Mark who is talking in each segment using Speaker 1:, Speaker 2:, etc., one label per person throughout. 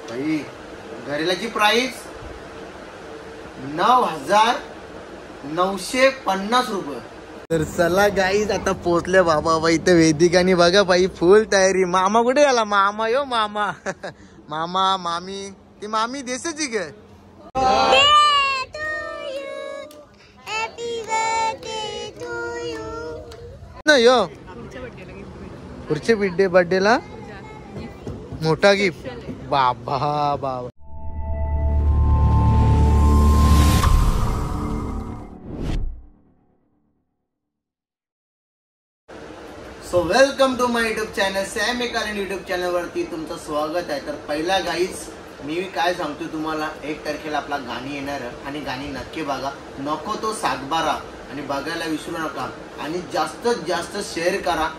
Speaker 1: भाई घरेलाची प्राइस 9,950 रुपये। तर चला गाईज आता पोहोचले बाबा इथे वेदिकानी बघा भाई फुल तयारी। मामा कुठे आला? मामा यो मामा मामा मामी ती मामी देसाची ग ना यो पुढच्या बर्थडेला मोठा गिफ्ट बाबा बाबा। So welcome to my YouTube channel Sam एकालन युट्यूब चॅनल वरती तुमचं स्वागत आहे। तर पहिला गाईज मी काय सांगतो तुम्हाला, 1 तारखेला आपला गाणी येणार आणि गाणी नक्की बघा। नको तो सातबारा आणि बघायला विसरू नका आणि जास्तीत जास्त शेअर करा।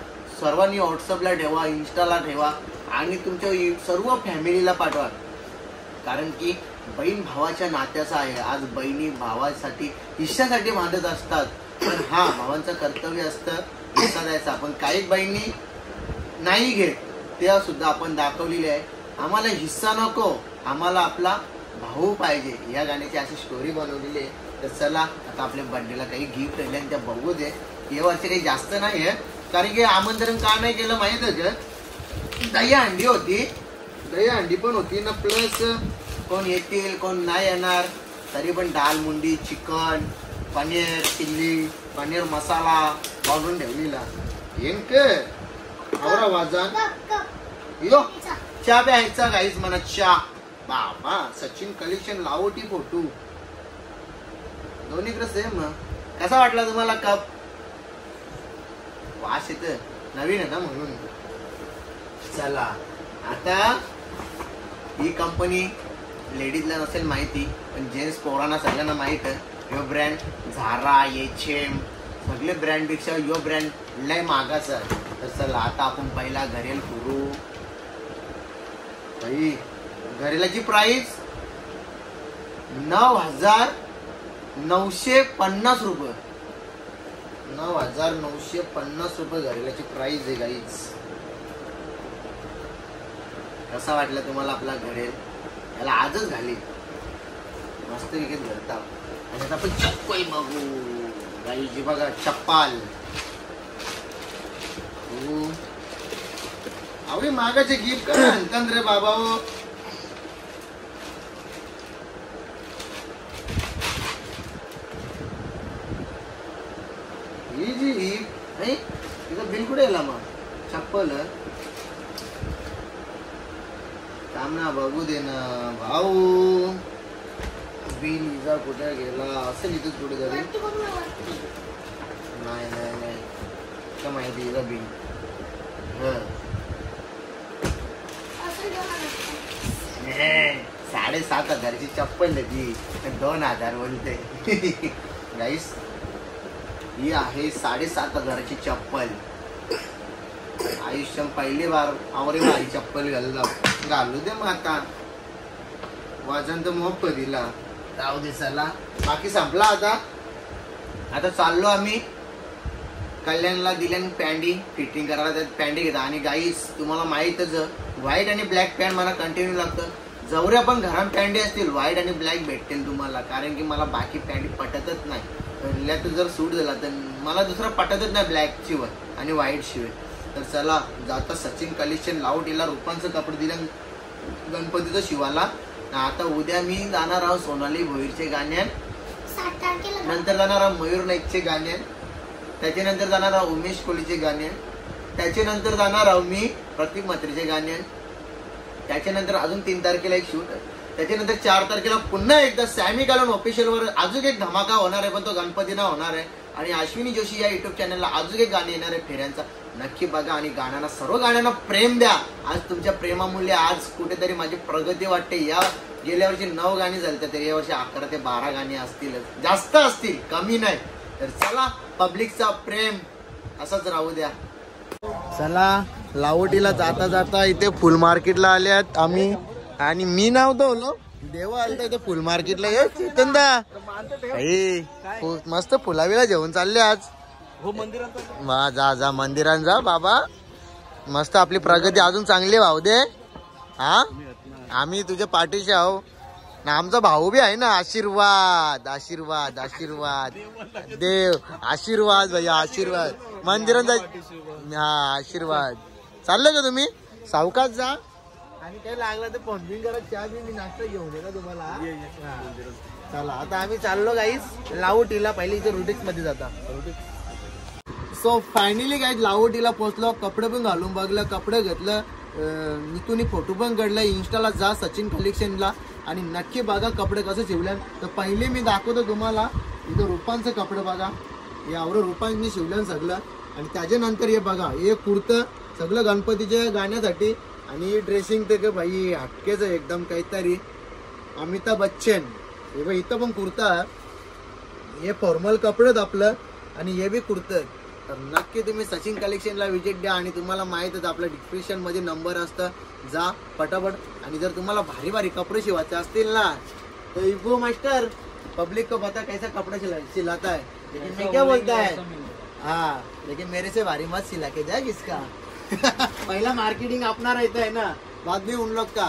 Speaker 1: सर्वांनी व्हॉट्सअपला ठेवा, इन्स्टाला ठेवा आणि तुमच्या सर्व फॅमिलीला पाठवा, कारण की बहीण भावाच्या नात्याचा आहे। आज बहिणी भावासाठी हिश्श्यासाठी भांडत असतात, पण हा भावांचं कर्तव्य असतं हिस्सा द्यायचा। पण काही बहिणी नाही घेत, त्या सुद्धा आपण दाखवलेली आहे। आम्हाला हिस्सा नको, आम्हाला आपला भाऊ पाहिजे। या गाण्याची अशी स्टोरी बनवलेली आहे। तर चला आता आपल्या बर्थडेला काही गिफ्ट दिले आणि त्या बघू दे। या वर्षी काही जास्त नाही आहे, कारण की आमंत्रण का नाही केलं माहित आहे? दही अंडी होती, दही अंडी पण होती ना, प्लस कोण येतील कोण नाही येणार, तरी पण दाल मुंडी, चिकन, पनीर चिल्ली, पनीर मसाला वाढून ठेवलेला। आवरा वाजन यो चहा प्यायचा गाईज म्हणा चहा। बाबा सचिन कलेक्शन लावटी फोटो दोन्हीकडे सेम। कसा वाटला तुम्हाला कप? वास येत, नवीन आहे ना म्हणून। चला आता ही कंपनी लेडीजला नसेल माहिती, पण जेंट्स पोरांना सगळ्यांना माहित आहे। यो ब्रँड झारा एचएम सगळे ब्रँड पेक्षा यो ब्रँड लय मागाचा। तर चला आता आपण पहिला घरेल करू। भाई घरेलाची प्राइस 9,950 रुपये। 9,950 रुपये घरेलाची प्राइस आहे गाईज। कसा वाटला तुम्हाला आपला घरेल? याला आजच घाली मस्त विकेट घरता। आणि आता आपण चप्पल बघू गाईची, बघा चप्पल। अवे मागाचे गिफ्ट करा आणतात रे बाबा हो। ही जी नाही तिथं बिल कुठे गेला मग? चप्पल काम ना बघू दे ना भाऊ। बिल इजा कुठे गेला असेल इथंच कुठे तरी। नाही नाही नाही का माहिती इजा बिल 7,500ची चप्पल ती 2,000 बोलते गाईस। ही आहे 7,500ची चप्पल। आयुष्यात पहिली बार आवरे भारी चप्पल घालू दे मग। आता वजन तर मोप दिला जाऊ दे। चला बाकी संपला आता चाललो आम्ही कल्याणला। दिल्यान पॅन्डी फिटिंग करायला, त्यात पॅन्डी घेता। आणि गाईस तुम्हाला माहितच व्हाईट आणि ब्लॅक पॅन्ट मला कंटिन्यू लागतं। जवळ पण घरात पॅन्डी असतील व्हाईट आणि ब्लॅक भेटतील तुम्हाला, कारण की मला बाकी पॅन्डी पटतच नाही। पहिल्यात जर सूट झाला तर मला दुसरा पटतच नाही ब्लॅक शिवाय आणि व्हाईट शिवाय। तर चला जाता सचिन कलेक्शन लावटीला रुपांचं कपडे दिलं गणपतीचं शिवाला। आता उद्या मी जाणार आहोत सोनाली भोईरचे गाण्यान, नंतर जाणार आहोत मयूर नाईकचे गाण्यान, त्याच्यानंतर जाणार आहोत उमेश कोहलीचे गाण्यान, त्याच्यानंतर जाणार आहोत मी प्रतीक म्हात्रेचे गाण्यान, त्याच्यानंतर अजून 3 तारखेला एक शूट, त्याच्यानंतर 4 तारखेला पुन्हा एकदा सॅम एकालन ऑफिशियल वर अजून एक धमाका होणार आहे, पण तो गणपतीना होणार आहे। आणि अश्विनी जोशी या युट्यूब चॅनलला अजून एक गाणं येणार आहे फेऱ्यांचा, नक्की बघा आणि गाण्यांना सर्व गाण्यांना प्रेम द्या। आज तुमच्या प्रेमामुळे आज कुठेतरी माझी प्रगती वाटते। या गेल्या वर्षी 9 गाणी झाली, तर या वर्षी 11 ते 12 गाणी असतील, जास्त असतील कमी नाही। तर चला पब्लिकचा प्रेम असंच राहू द्या। चला लावटीला जाता जाता इथे फुल मार्केटला आल्यात आम्ही, आणि मी नव्हतो देवा आलता इथे फुल मार्केटला। ये चेतनदा मस्त फुलाविला जेवण चालले आज। जा मंदिरात जा बाबा, मस्त आपली प्रगती अजून चांगली व्हावू दे। हा आम्ही तुझ्या पाठीशी आहो ना. आमचा भाऊ बी आहे ना. आशीर्वाद आशीर्वाद आशीर्वाद देव आशीर्वाद भैया आशीर्वाद. मंदिरात जाय. हा आशीर्वाद. चाललं का तुम्ही? सावकाश जा. आणि काही लागलं तर फोन बिन करा. चहा बी मी नाश्ता घेऊन येतो तुम्हाला. चला आता आम्ही चाललो गाईस लाहोटीला. पहिले इथे रुटिक्स मध्ये जाता. सो फायनली गाईज लाहोटीला पोहोचलो. कपडे पण घालून बघलं. कपडे घेतलं. इथून फोटो पण काढला. इंस्टाला जा सचिन कलेक्शनला आणि नक्की बघा कपडे कसे शिवल्यान. तर पहिले मी दाखवतो तुम्हाला इथं रुपांचं कपडे बघा. यावर रुपांनी शिवल्यान सगळं. आणि त्याच्यानंतर हे बघा हे कुर्तं सगळं गणपतीच्या गाण्यासाठी. आणि ड्रेसिंग ते भाई हटकेचं एकदम काहीतरी अमिताभ बच्चन. हे बघ इथं पण कुर्ता. हे फॉर्मल कपडेच आपलं. आणि हे बी कुर्तं. तर नक्की तुम्ही सचिन कलेक्शनला व्हिजिट द्या. आणि तुम्हाला माहीतच आपलं डिस्क्रिप्शन मध्ये नंबर असतं. जा पटापट. आणि जर तुम्हाला भारी भारी कपडे शिवायचे असतील ना तर इबो मास्टर पब्लिक को पता कैसा कपड़ा सिलाता है. लेकिन मैं क्या बोलता है हाँ लेकिन मेरे से भारी मत सिला के जा किसका. पहिला मार्केटिंग अपना रहता है ना बाद में उन लोग का.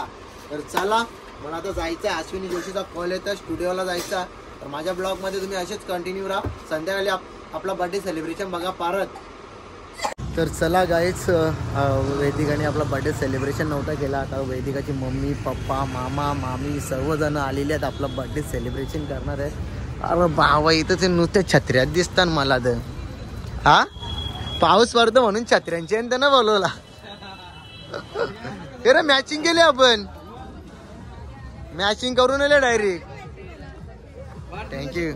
Speaker 1: तर चला मला आता जायचं आहे. अश्विनी जोशीचा कॉल येतं. स्टुडिओला जायचा. तर माझ्या ब्लॉग मध्ये तुम्ही असेच कंटिन्यू राहा. संध्याकाळी आपला बर्थडे सेलिब्रेशन बघा परत. तर चला गाईच वैदिकाने आपला बर्थडे सेलिब्रेशन नव्हता केला. आता वैदिकाची मम्मी पप्पा मामा मामी सर्वजण आलेले आहेत. आपला बर्थडे सेलिब्रेशन करणार आहे. अरे बाबा इथं ते नुसत्या छत्र्यात दिसतात मला. तर हा पाऊस पडतो म्हणून छत्र्यांची आणि त्यानं बोलवला. अरे मॅचिंग केली आपण. मॅचिंग करून आले direct. Thank you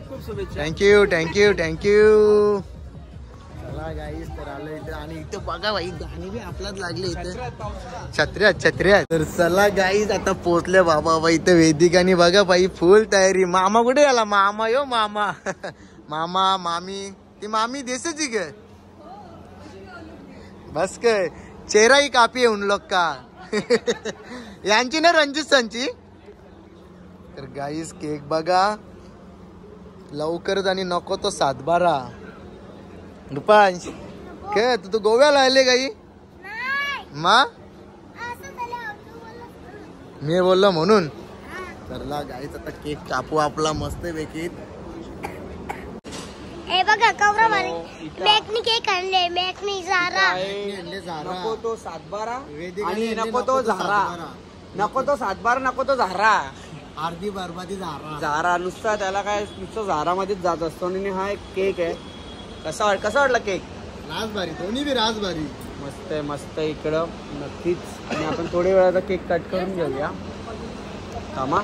Speaker 1: thank you thank you thank you. चला गाईस तर आलो इथं. आणि इथं बघा भाई गाणी बी आपलाच लागले इथं. छत्र्यात छत्र्यात. तर चला गाईस आता पोहोचले बाबा बाई इथं. वेदिकाने बघा बाई फुल तयारी. मामा कुठे आला? मामा यो मामा. मामा मामी. ती मामी देसाची ग बस काय चेहरा ही काफी आहे उन लोग का. यांची ना रंजित सांची. तर गाईस केक बघा लवकरच. आणि नको तो 7-12. रुपांश काय तू गोव्याला आले गाई मा मी बोललो म्हणून. चला गाईच आता केक कापू आपला मस्त पैकी.
Speaker 2: हे बघा कवरा मारे मॅकनी केक आणले. मॅकनी झारा
Speaker 3: नको तो 7-12 आणि नको तो झारा. नको तो 7-12 नको तो झारा.
Speaker 1: अर्धी बरबादी
Speaker 3: झारा नुसता त्याला काय नुसतं झारा मध्येच जात असतो. आणि हा एक केक आहे. कसा वाटला केक?
Speaker 1: राजबारी. दोन्ही बी राजबारी.
Speaker 3: मस्त आहे मस्त. इकडं नक्कीच. आणि आपण थोड्या वेळाचा केक कट करून घेऊया. थांबा.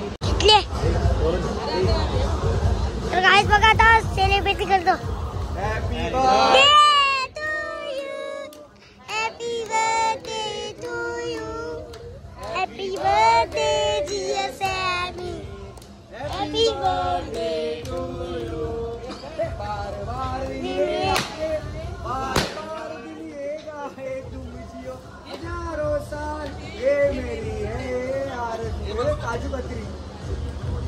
Speaker 2: तर गाईस बघा आता सेलिब्रेट करतो.
Speaker 3: Happy birthday
Speaker 2: happy birthday to you. Happy birthday dear Sammy. Happy birthday to you.
Speaker 3: Kaju katri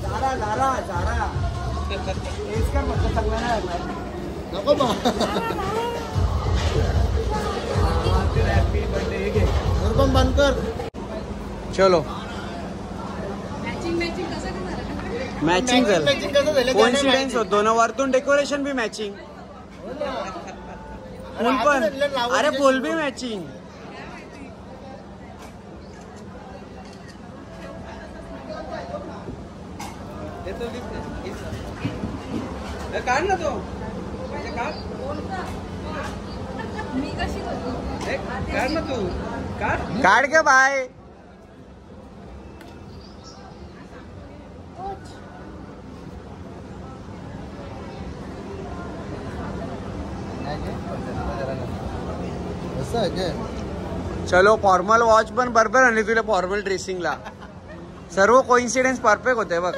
Speaker 3: झारा झारा झारा. इसका मतलब चांगला
Speaker 1: नको बा.
Speaker 3: हॅपी बर्थडे
Speaker 1: पण बंद कर.
Speaker 3: चलो मॅचिंग कोइन्सिडेंस होतो ना. वरतून डेकोरेशन बी मॅचिंग. फुल पण अरे फुल बी मॅचिंग. काढ ना तो काढ ना तू काढ के बाय. चलो फॉर्मल वॉच पण बरोबर आणि तुला फॉर्मल ड्रेसिंगला सर्व कोइन्सिडेंस परफेक्ट होते बघ.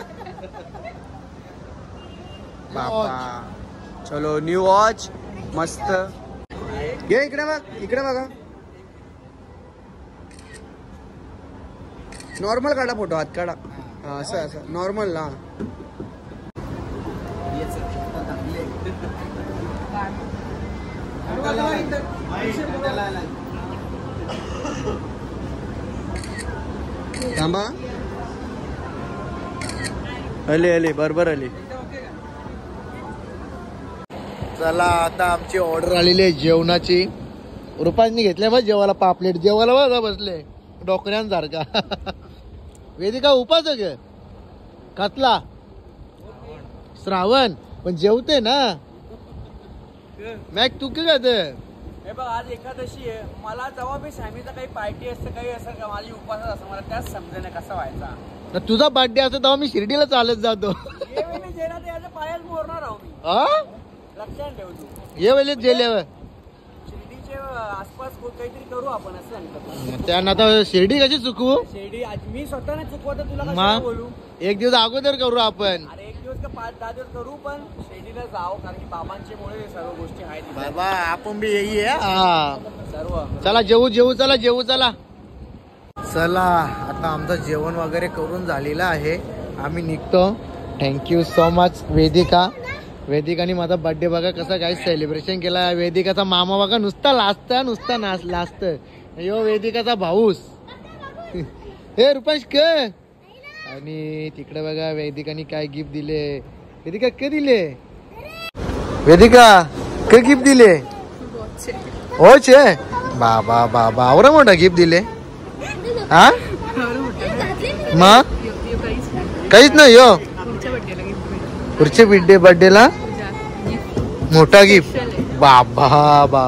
Speaker 3: बापा चलो न्यू वॉच मस्त. घे इकडे बघ. इकडे बघा. नॉर्मल काढा फोटो. हात काढा. असं असं नॉर्मल ना. थांबा. आली बरोबर आली.
Speaker 1: चला आता आमची ऑर्डर आलेली आहे जेवणाची. रुपांनी घेतल्या बस जेवायला पापलेट. जेवायला बघा बसले डोकऱ्यांसारखा. वेदिका उपास ग खातला श्रावण पण जेवते ना. मॅक तू काय खात?
Speaker 3: हे बघ आज एकादशी आहे. मला जेव्हा मी स्वामीचा काही पार्टी असतं काही असं का माझी उपास असं मला त्याच समजेना कसा व्हायचा.
Speaker 1: तुझा बर्थडे असतो तेव्हा मी शिर्डीला चालत जातो.
Speaker 3: पायाच मोरणार आहो मी.
Speaker 1: हा
Speaker 3: लक्षात ठेव तू.
Speaker 1: ये वेळेत जेल्यावर
Speaker 3: शिर्डीच्या आसपास काहीतरी करू आपण असं सांगतो.
Speaker 1: त्यांना आता शिर्डी कशी चुकवू?
Speaker 3: शिर्डी मी स्वतःने चुकवतो तुला कसं
Speaker 1: मग
Speaker 3: बोलू.
Speaker 1: एक दिवस अगोदर करू आपण.
Speaker 3: अरे एक दिवस का 5-10 दिवस करू पण शिर्डीला जाऊ कारण की बाबांचे मुळे सर्व गोष्टी आहेत.
Speaker 1: बाबा आपण बी येई हा.
Speaker 3: सर्व
Speaker 1: चला जेवू चला जेवू चला. चला आता आमचं जेवण वगैरे करून झालेलं आहे. आम्ही निघतो. थँक्यू सो मच वेदिकाने माझा बर्थडे बघा कसा काय सेलिब्रेशन केला. वेदिकाचा मामा बघा नुसता लाजत. यो वेदिकाचा भाऊस हे रुपेश क. आणि तिकडे बघा वेदिकाने काय गिफ्ट दिले. वेदिका काय दिले? वेदिका काय गिफ्ट दिले? होच बाबा आवरा मोठा गिफ्ट दिले. हा मग काहीच नाही हो. पुढच्या बर्थडेला मोठा गिफ्ट. बाबा